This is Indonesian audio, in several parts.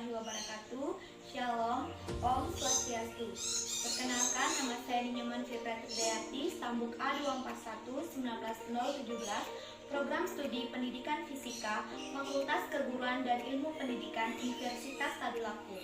warahmatullahi wabarakatuh. Shalom, Om Swastiastu. Perkenalkan, nama saya Ninyoman Fitra Tridayati, Stambuk A241-19017, Program Studi Pendidikan Fisika, Fakultas Keguruan dan Ilmu Pendidikan Universitas Tadulako.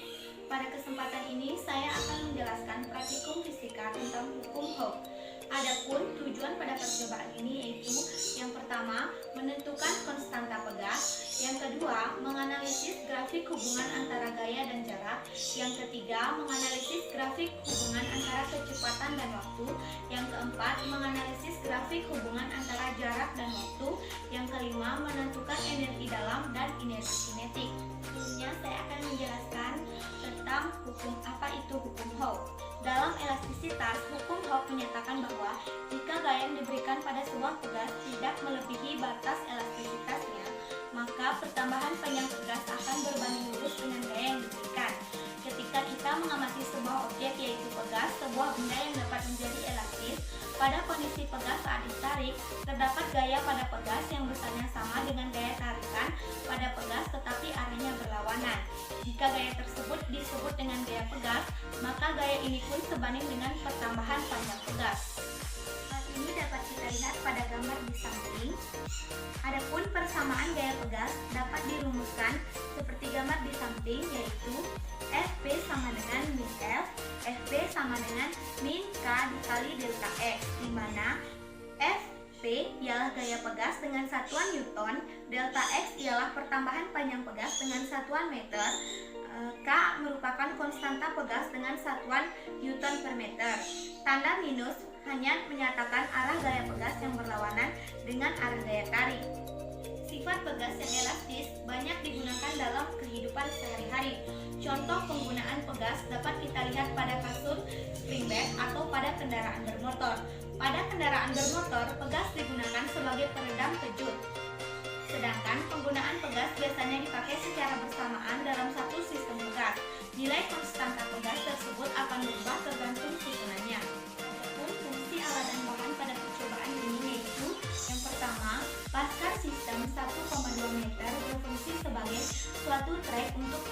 Pada kesempatan ini, saya akan menjelaskan praktikum fisika tentang hukum Hooke. Adapun tujuan pada percobaan ini yaitu yang pertama, menentukan konstanta pegas, yang kedua, menganalisis grafik hubungan antara gaya dan jarak, yang ketiga, menganalisis grafik hubungan antara kecepatan dan waktu, yang keempat, menganalisis grafik hubungan antara jarak dan waktu, yang kelima, menentukan energi dalam dan energi kinetik. Sebelumnya saya akan menjelaskan tentang apa itu hukum Hooke. Dalam elastisitas, hukum Hooke menyatakan bahwa jika gaya yang diberikan pada sebuah pegas tidak melebihi batas elastisitasnya, maka pertambahan panjang pegas akan berbanding lurus dengan gaya yang diberikan. Ketika kita mengamati sebuah objek yaitu pegas, sebuah benda yang dapat menjadi elastis, pada kondisi pegas saat ditarik, terdapat gaya pada pegas yang besarnya sama dengan gaya tarikan pada pegas tetapi arahnya berlawanan. Jika gaya tersebut disebut dengan gaya pegas, maka gaya ini pun sebanding dengan pertambahan panjang pegas. Hal ini dapat kita lihat pada gambar di samping. Adapun persamaan gaya pegas dapat dirumuskan seperti gambar di samping, yaitu Fp sama dengan min F, Fb sama dengan min K dikali delta X, di mana Fp ialah gaya pegas dengan satuan Newton, delta X ialah pertambahan panjang pegas dengan satuan meter, K merupakan konstanta pegas dengan satuan Newton per meter. Tanda minus hanya menyatakan arah gaya pegas yang berlawanan dengan arah gaya tarik. Sifat pegas yang elastis banyak digunakan dalam kehidupan sehari-hari. Contoh penggunaan pegas dapat kita lihat pada kasur springback atau pada kendaraan bermotor. Pada kendaraan bermotor, pegas digunakan sebagai peredam kejut. Sedangkan penggunaan pegas biasanya dipakai secara bersamaan dalam satu sistem pegas. Nilai konstanta pegas tersebut akan berubah tergantung susunannya. Adapun fungsi alat dan bahan pada percobaan ini yaitu yang pertama, Paskar sistem 1,2 meter berfungsi sebagai suatu trek untuk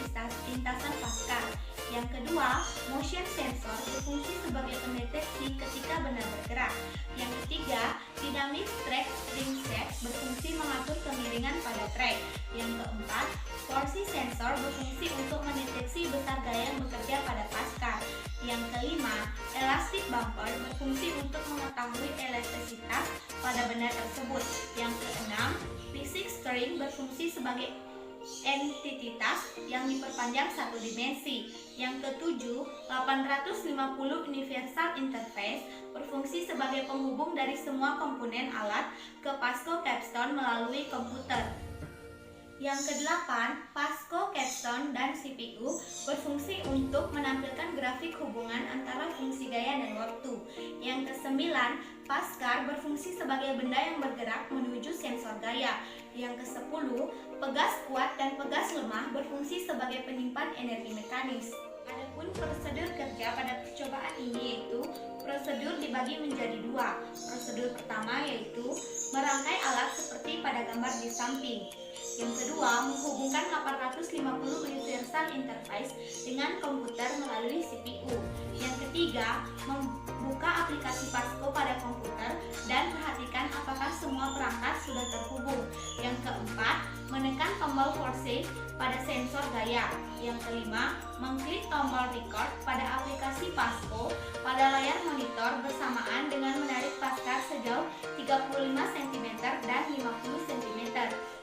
lintasan Paskar. Yang kedua, motion sensor berfungsi sebagai pendeteksi ketika benda bergerak. Yang ketiga, dynamic track spring set berfungsi mengatur kemiringan pada trek. Yang keempat, force sensor berfungsi untuk mendeteksi besar gaya yang bekerja pada Paskar. Yang kelima, elastic bumper berfungsi untuk mengetahui elastisitas pada benda tersebut. Yang keenam, physics string berfungsi sebagai entitas yang diperpanjang satu dimensi. Yang ketujuh, 850 universal interface berfungsi sebagai penghubung dari semua komponen alat ke Pasco capstone melalui komputer. Yang kedelapan, Pasco, capstone, dan CPU berfungsi untuk menampilkan grafik hubungan antara fungsi gaya dan waktu. Yang kesembilan, Paskar berfungsi sebagai benda yang bergerak menuju sensor gaya. Yang kesepuluh, pegas kuat dan pegas lemah berfungsi sebagai penyimpan energi mekanis. Adapun prosedur kerja pada percobaan ini yaitu prosedur dibagi menjadi dua. Prosedur pertama yaitu merangkai alat seperti pada gambar di samping. Yang kedua, menghubungkan 850 universal interface dengan komputer melalui CPU. Yang ketiga, membuka aplikasi Pasco pada komputer dan perhatikan apakah semua perangkat sudah terhubung. Yang keempat, menekan tombol force pada sensor gaya. Yang kelima, mengklik tombol record pada aplikasi Pasco pada layar monitor bersamaan dengan menarik Paskar sejauh 35 cm dan 50 cm.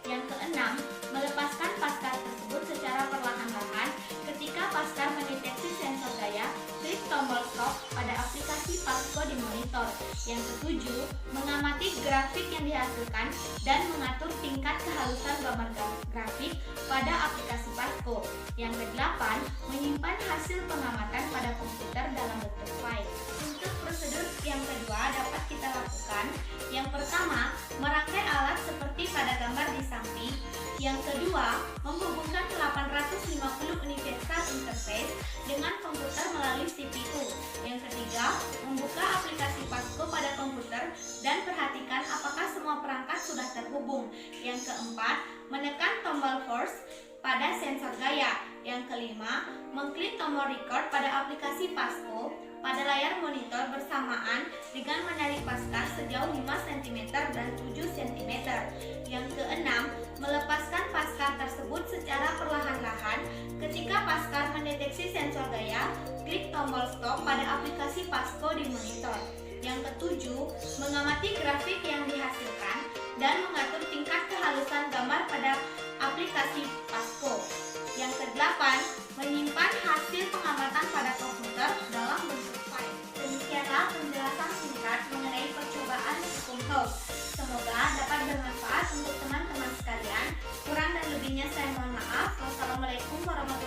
Yang keenam, melepaskan Paskar tersebut secara perlahan-lahan. Ketika Paskar mendeteksi sensor gaya, klik tombol stop pada aplikasi Pasco di monitor. Yang ketujuh, mengamati grafik yang dihasilkan dan mengatur tingkat kehalusan gambar grafik pada aplikasi Pasco. Yang kedelapan, menyimpan hasil pengamatan pada komputer dalam bentuk file. Untuk prosedur yang kedua dapat kita lakukan. Yang pertama, merangkai alat seperti pada gambar di samping. Yang kedua, menghubungkan 850 universal interface dengan komputer melalui CPU. Yang ketiga, membuka aplikasi Pasco pada komputer dan perhatikan apakah semua perangkat sudah terhubung. Yang keempat, menekan tombol force pada sensor gaya. Yang kelima, mengklik tombol record pada aplikasi Pasco pada layar monitor bersamaan dengan menarik paskar sejauh 5 cm dan 7 cm. Yang keenam, melepaskan paskar tersebut secara perlahan-lahan. Ketika paskar mendeteksi sensor gaya, klik tombol stop pada aplikasi Pasco di monitor. Yang ketujuh, mengamati grafik yang dihasilkan dan mengatur tingkat kehalusan gambar pada aplikasi Pasco. Yang kedelapan, menyimpan hasil pengamatan pada komputer dalam bentuk file. Demikianlah penjelasan singkat mengenai percobaan hukum hoax. Semoga dapat bermanfaat untuk teman-teman sekalian. Kurang dan lebihnya saya mohon maaf. Wassalamualaikum warahmatullahi wabarakatuh.